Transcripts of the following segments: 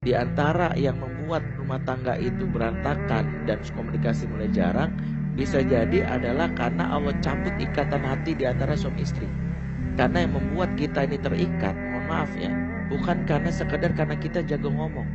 Di antara yang membuat rumah tangga itu berantakan dan komunikasi mulai jarang, bisa jadi adalah karena Allah cabut ikatan hati di antara suami istri. Karena yang membuat kita ini terikat, mohon maaf ya, bukan karena sekedar karena kita jago ngomong,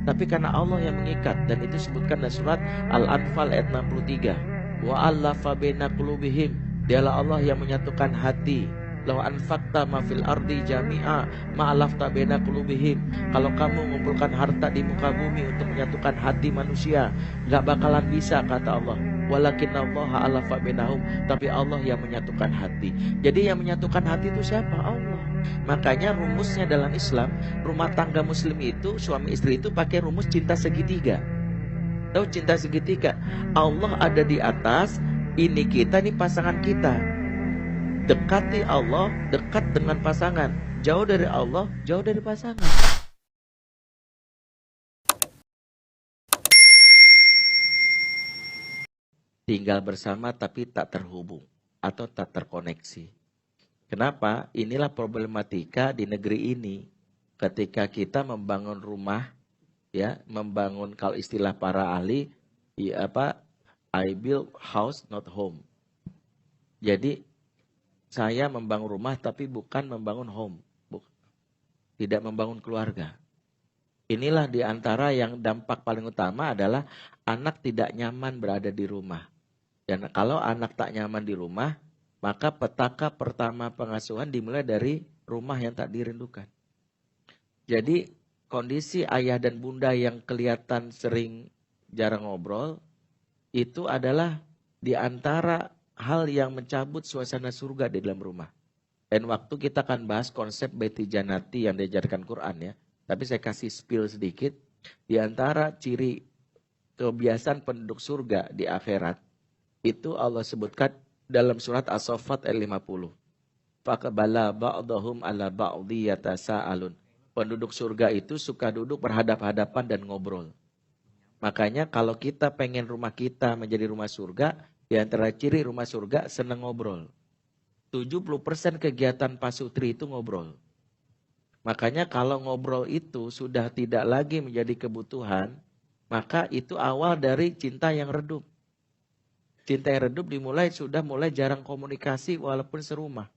tapi karena Allah yang mengikat. Dan itu disebutkan dalam surat Al-Anfal ayat 63. Wa allafa baina qulubihim, dialah Allah yang menyatukan hati. Law anfaqta ma fil ardi jami'a ma alafta baina qulubihim. Kalau kamu mengumpulkan harta di muka bumi untuk menyatukan hati manusia, gak bakalan bisa, kata Allah. Walakinallaha alafa bainahum, tapi Allah yang menyatukan hati. Jadi yang menyatukan hati itu siapa? Allah. Makanya rumusnya dalam Islam, rumah tangga muslim itu, suami istri itu pakai rumus cinta segitiga. Tahu cinta segitiga? Allah ada di atas, ini kita, ini pasangan kita. Dekati Allah, dekat dengan pasangan. Jauh dari Allah, jauh dari pasangan. Tinggal bersama tapi tak terhubung atau tak terkoneksi. Kenapa? Inilah problematika di negeri ini. Ketika kita membangun rumah, ya, membangun, kalau istilah para ahli, ya apa? I build house not home. Jadi saya membangun rumah tapi bukan membangun home. Tidak membangun keluarga. Inilah di antara yang dampak paling utama adalah anak tidak nyaman berada di rumah. Dan kalau anak tak nyaman di rumah, maka petaka pertama pengasuhan dimulai dari rumah yang tak dirindukan. Jadi kondisi ayah dan bunda yang kelihatan sering jarang ngobrol, itu adalah di antara hal yang mencabut suasana surga di dalam rumah. Dan waktu kita akan bahas konsep Beti Janati yang diajarkan Quran ya. Tapi saya kasih spill sedikit. Di antara ciri kebiasaan penduduk surga di akhirat, itu Allah sebutkan dalam surat As-Saffat ayat 50. Faqbala ba'dahum ala ba'di yatasa'alun. Penduduk surga itu suka duduk berhadap-hadapan dan ngobrol. Makanya kalau kita pengen rumah kita menjadi rumah surga, di antara ciri rumah surga senang ngobrol. 70% kegiatan pasutri itu ngobrol. Makanya kalau ngobrol itu sudah tidak lagi menjadi kebutuhan, maka itu awal dari cinta yang redup. Cinta yang redup sudah mulai jarang komunikasi walaupun serumah.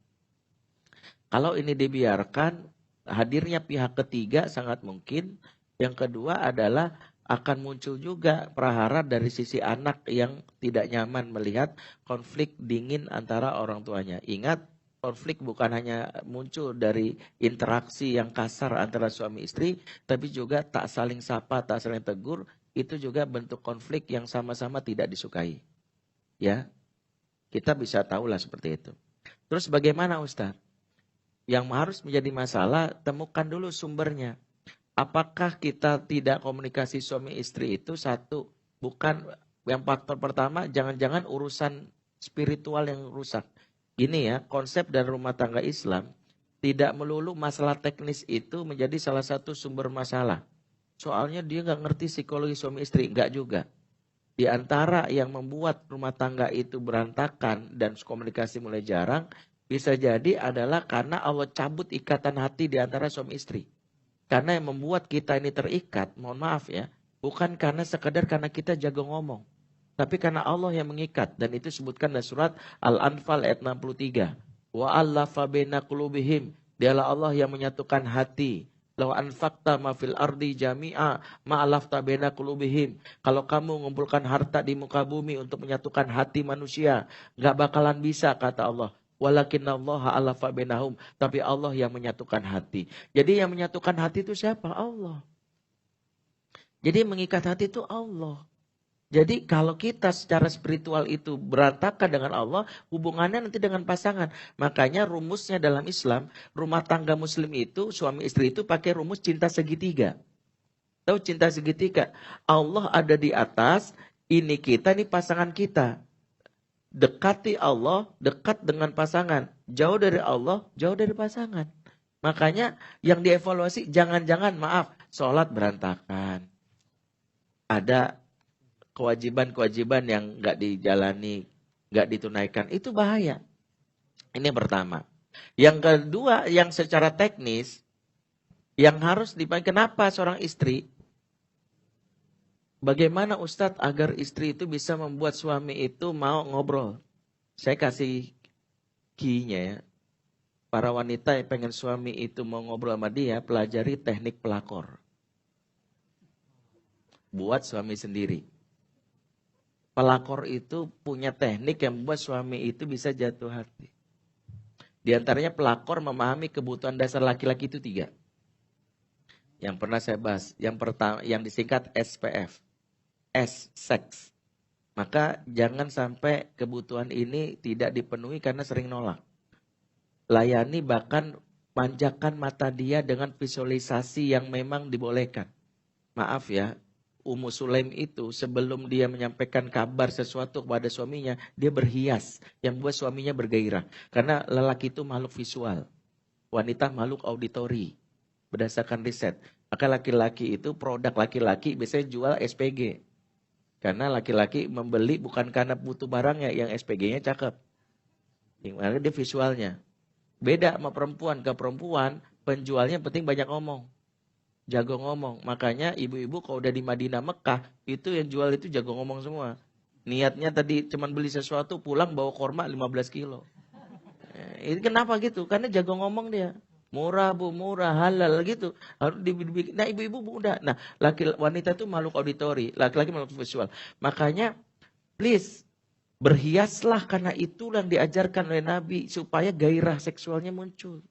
Kalau ini dibiarkan, hadirnya pihak ketiga sangat mungkin. Yang kedua adalah akan muncul juga prahara dari sisi anak yang tidak nyaman melihat konflik dingin antara orang tuanya. Ingat, konflik bukan hanya muncul dari interaksi yang kasar antara suami istri, tapi juga tak saling sapa, tak saling tegur, itu juga bentuk konflik yang sama-sama tidak disukai. Ya, kita bisa tahulah seperti itu. Terus bagaimana Ustaz? Yang harus menjadi masalah, temukan dulu sumbernya. Apakah kita tidak komunikasi suami istri itu satu, bukan yang faktor pertama, jangan-jangan urusan spiritual yang rusak. Gini ya, konsep dan rumah tangga Islam tidak melulu masalah teknis itu menjadi salah satu sumber masalah. Soalnya dia nggak ngerti psikologi suami istri, nggak juga. Di antara yang membuat rumah tangga itu berantakan dan komunikasi mulai jarang, bisa jadi adalah karena Allah cabut ikatan hati di antara suami istri. Karena yang membuat kita ini terikat, mohon maaf ya, bukan karena sekedar karena kita jago ngomong. Tapi karena Allah yang mengikat. Dan itu disebutkan dalam surat Al-Anfal ayat 63. Wa allafa baina qulubihim, dialah Allah yang menyatukan hati. Law anfaqta ma fil ardi jami'a ma alafta baina qulubihim. Kalau kamu mengumpulkan harta di muka bumi untuk menyatukan hati manusia, gak bakalan bisa, kata Allah. Walakinallaha alafa bainahum, tapi Allah yang menyatukan hati. Jadi yang menyatukan hati itu siapa? Allah. Jadi mengikat hati itu Allah. Jadi kalau kita secara spiritual itu berantakan dengan Allah, hubungannya nanti dengan pasangan. Makanya rumusnya dalam Islam, rumah tangga muslim itu, suami istri itu pakai rumus cinta segitiga. Tahu cinta segitiga? Allah ada di atas, ini kita, ini pasangan kita. Dekati Allah, dekat dengan pasangan. Jauh dari Allah, jauh dari pasangan. Makanya yang dievaluasi, jangan-jangan maaf, sholat berantakan. Ada kewajiban-kewajiban yang nggak dijalani, nggak ditunaikan. Itu bahaya. Ini pertama. Yang kedua, yang secara teknis, yang harus dipakai, kenapa seorang istri Bagaimana Ustadz agar istri itu bisa membuat suami itu mau ngobrol? Saya kasih key-nya ya. Para wanita yang pengen suami itu mau ngobrol sama dia, pelajari teknik pelakor. Buat suami sendiri. Pelakor itu punya teknik yang membuat suami itu bisa jatuh hati. Di antaranya pelakor memahami kebutuhan dasar laki-laki itu 3. Yang pernah saya bahas. Yang pertama, yang disingkat SPF. S, seks. Maka jangan sampai kebutuhan ini tidak dipenuhi karena sering nolak. Layani bahkan manjakan mata dia dengan visualisasi yang memang dibolehkan. Maaf ya, Ummu Sulaim itu sebelum dia menyampaikan kabar sesuatu kepada suaminya, dia berhias yang membuat suaminya bergairah. Karena lelaki itu makhluk visual, wanita makhluk auditori. Berdasarkan riset, maka laki-laki itu produk laki-laki biasanya jual SPG. Karena laki-laki membeli bukan karena butuh barangnya, yang SPG-nya cakep. Yang dia visualnya. Beda sama perempuan. Ke perempuan, penjualnya penting banyak ngomong. Jago ngomong. Makanya ibu-ibu kalau udah di Madinah Mekah, itu yang jual itu jago ngomong semua. Niatnya tadi cuman beli sesuatu, pulang bawa korma 15 kilo. Ini kenapa gitu? Karena jago ngomong dia. Murah bu, murah, halal gitu. Harus dibikin. Nah ibu-ibu mudah. Nah wanita itu makhluk auditori, laki-laki makhluk visual. Makanya please berhiaslah karena itu yang diajarkan oleh Nabi supaya gairah seksualnya muncul.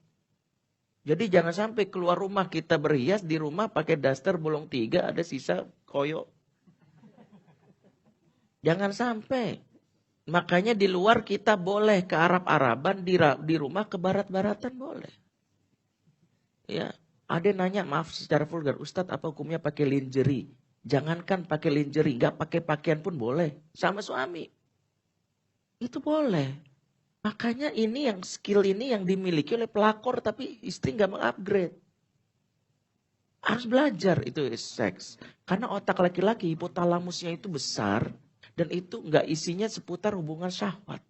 Jadi jangan sampai keluar rumah kita berhias, di rumah pakai daster bolong 3 ada sisa koyo. Jangan sampai. Makanya di luar kita boleh ke Arab-Araban, di rumah ke Barat-Baratan boleh. Ya, ada nanya, maaf secara vulgar, Ustadz apa hukumnya pakai lingerie? Jangankan pakai lingerie, nggak pakai pakaian pun boleh. Sama suami. Itu boleh. Makanya ini yang skill ini yang dimiliki oleh pelakor, tapi istri nggak mengupgrade. Harus belajar itu seks. Karena otak laki-laki, hipotalamusnya itu besar, dan itu nggak isinya seputar hubungan syahwat.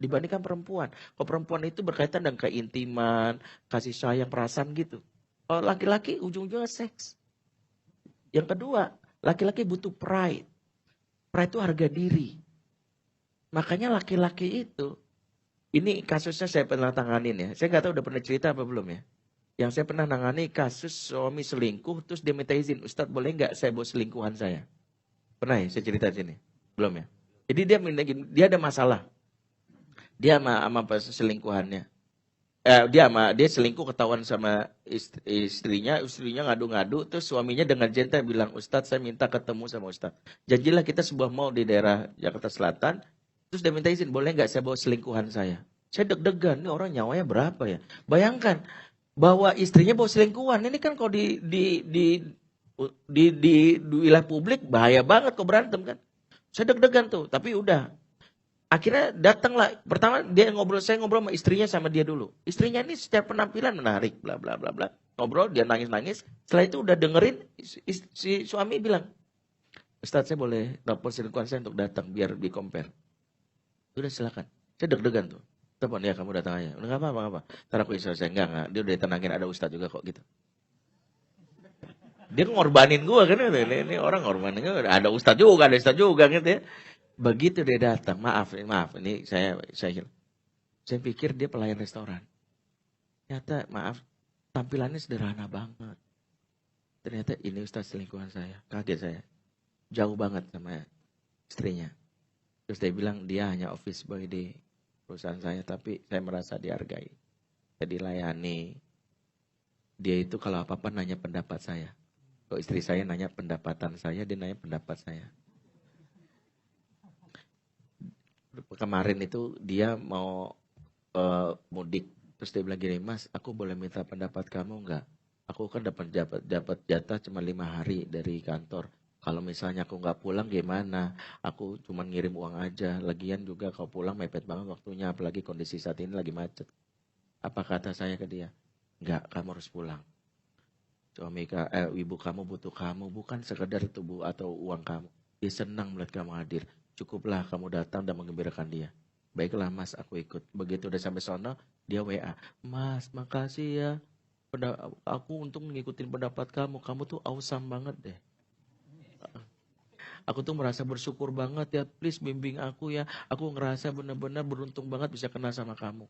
Dibandingkan perempuan. Kalau perempuan itu berkaitan dengan keintiman, kasih sayang, perasaan gitu. Kalau laki-laki ujung-ujungnya seks. Yang kedua, laki-laki butuh pride. Pride itu harga diri. Makanya laki-laki itu, ini kasusnya saya pernah tanganin ya. Saya nggak tahu udah pernah cerita apa belum ya. Yang saya pernah nangani kasus suami selingkuh, terus dia minta izin. Ustadz boleh nggak saya bawa selingkuhan saya? Pernah ya saya cerita sini? Belum ya? Jadi dia ada masalah. Dia sama selingkuhannya. Dia selingkuh ketahuan sama istrinya ngadu-ngadu, terus suaminya dengan gentle bilang, Ustadz saya minta ketemu sama Ustadz. Janjilah kita sebuah mall di daerah Jakarta Selatan, terus dia minta izin, boleh nggak saya bawa selingkuhan saya? Saya deg-degan, ini orang nyawanya berapa ya? Bayangkan, bawa istrinya bawa selingkuhan, ini kan kalau di wilayah publik bahaya banget kok berantem kan. Saya deg-degan tuh, tapi udah. Akhirnya datanglah, pertama saya ngobrol sama istrinya sama dia dulu. Istrinya ini setiap penampilan menarik, bla bla bla bla. Ngobrol, dia nangis-nangis. Setelah itu udah dengerin, si suami bilang, Ustadz saya boleh telepon selingkuhan saya untuk datang, biar di compare. Udah silakan. Saya deg-degan tuh. Telepon, ya kamu datang aja. Udah gak apa-apa. Ntar aku istri saya, enggak. Dia udah tenangin, ada Ustadz juga kok gitu. Dia ngorbanin gue kan, ini orang ngorbanin gue. Ada Ustadz juga gitu ya. Begitu dia datang, maaf ini saya pikir dia pelayan restoran. Ternyata maaf, tampilannya sederhana banget. Ternyata ini Ustadz selingkuhan saya. Kaget saya. Jauh banget sama istrinya. Terus dia bilang dia hanya office boy di perusahaan saya, tapi saya merasa dihargai. Jadi layani. Dia itu kalau apa-apa nanya pendapat saya. Kalau istri saya nanya pendapatan saya, dia nanya pendapat saya. Kemarin itu dia mau mudik, terus dia bilang gini, Mas, aku boleh minta pendapat kamu enggak? Aku kan dapat jatah cuma 5 hari dari kantor. Kalau misalnya aku nggak pulang gimana? Aku cuma ngirim uang aja. Lagian juga kalau pulang mepet banget waktunya, apalagi kondisi saat ini lagi macet. Apa kata saya ke dia? Enggak, kamu harus pulang. Ibu kamu butuh kamu, bukan sekedar tubuh atau uang kamu. Dia senang melihat kamu hadir. Cukuplah kamu datang dan menggembirakan dia. Baiklah mas, aku ikut. Begitu udah sampai sono, dia WA. Mas, makasih ya. Aku untuk ngikutin pendapat kamu. Kamu tuh awesome banget deh. Aku tuh merasa bersyukur banget ya. Please bimbing aku ya. Aku ngerasa benar-benar beruntung banget bisa kenal sama kamu.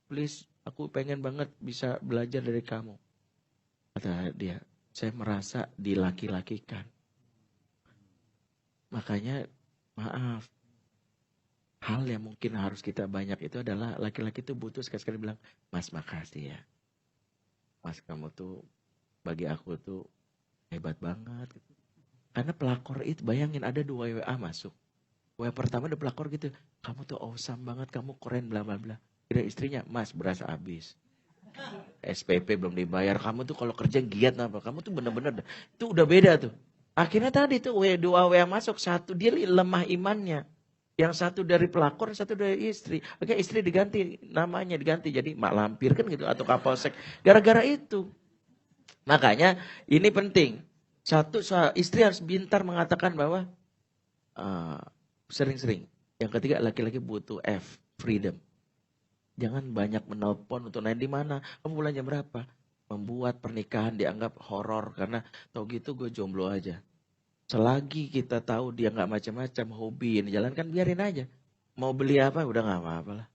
Please, aku pengen banget bisa belajar dari kamu. Kata dia, saya merasa dilaki-lakikan. Makanya, maaf. Hal yang mungkin harus kita banyak itu adalah laki-laki itu butuh sekali-sekali bilang, Mas makasih ya. Mas kamu tuh bagi aku tuh hebat banget. Karena pelakor itu, bayangin ada 2 WA masuk. WA pertama ada pelakor gitu, kamu tuh awesome banget, kamu keren bla bla bla. Kira istrinya, Mas berasa habis. SPP belum dibayar, kamu tuh kalau kerja giat apa, kamu tuh bener-bener, itu udah beda tuh. Akhirnya tadi tuh 2 WA masuk, satu dia lemah imannya. Yang satu dari pelakor, satu dari istri. Oke, istri diganti, namanya diganti jadi mak lampir kan gitu, atau kapolsek. Gara-gara itu. Makanya ini penting. Satu, istri harus pintar mengatakan bahwa sering-sering. Yang ketiga, laki-laki butuh F, freedom. Jangan banyak menelpon untuk nanya di mana, kamu bulan jam berapa. Membuat pernikahan dianggap horor karena tau gitu gue jomblo aja. Selagi kita tahu dia nggak macam-macam hobi yang dijalankan, biarin aja. Mau beli apa udah nggak apa-apa lah.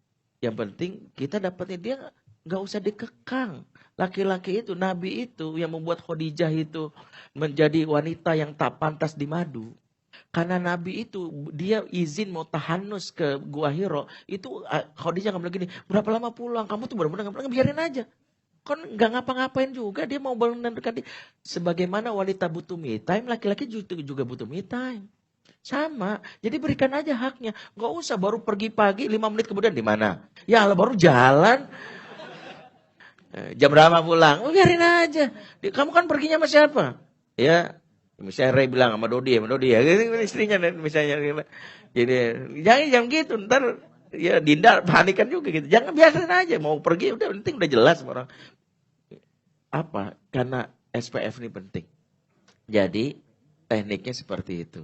Yang penting kita dapetin dia, nggak usah dikekang. Laki-laki itu, Nabi itu yang membuat Khadijah itu menjadi wanita yang tak pantas di madu. Karena Nabi itu dia izin mau tahanus ke Gua Hiro, itu Khadijah nggak bilang gini, berapa lama pulang? Kamu tuh benar-benar nggak pulang, biarin aja. Kan nggak ngapa-ngapain juga, dia mau bangun dan dekat. Sebagaimana wanita butuh me time, laki-laki juga butuh me time. Sama, jadi berikan aja haknya. Nggak usah baru pergi pagi, 5 menit kemudian di mana? Ya Allah baru jalan. Jam berapa pulang? Oh, biarin aja. Kamu kan perginya sama siapa? Ya, misalnya Ray bilang sama Dodi ya, istrinya misalnya. Jadi jangan gitu, ntar ya Dinda panikan juga gitu. Jangan, biarin aja, mau pergi udah penting, udah jelas sama orang. Apa? Karena SPF ini penting. Jadi tekniknya seperti itu.